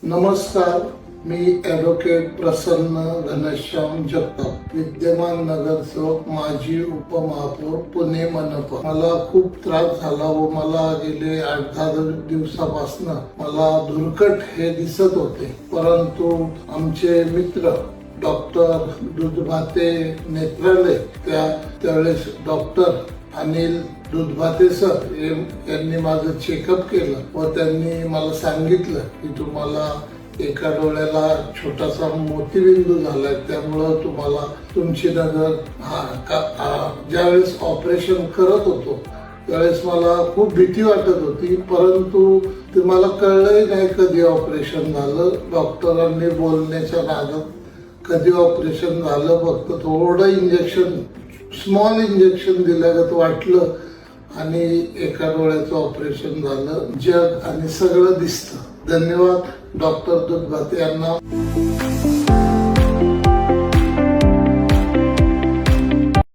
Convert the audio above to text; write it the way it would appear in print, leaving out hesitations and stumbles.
नमस्कार, मी ॲडव्होकेट प्रसन्न घनश्याम जगताप, विद्यमान नगरसेवक, माजी उपमहापौर, पुणे मनपा. मला खूप त्रास झाला व मला गेले 8-10 दिवसापासून मला धुरकट हे दिसत होते. परंतु आमचे मित्र डॉक्टर दुधभाते नेत्रालय त्यावेळेस डॉक्टर अनिल दुधभाते सर यांनी माझं चेकअप केलं व त्यांनी मला सांगितलं की तुम्हाला एका डोळ्याला छोटासा मोतीबिंदू झालाय, त्यामुळं तुम्हाला तुमची नजर ज्यावेळेस ऑपरेशन करत होतो त्यावेळेस मला खूप भीती वाटत होती. परंतु ते मला कळलंही नाही कधी ऑपरेशन झालं. डॉक्टरांनी बोलण्याच्या नादात कधी ऑपरेशन झालं, फक्त थोडं इंजेक्शन, स्मॉल इंजेक्शन दिल्यागत वाटलं आणि एका डोळ्याचं ऑपरेशन झालं. जग आणि सगळं दिसतं. धन्यवाद डॉक्टर दुधभाते यांना.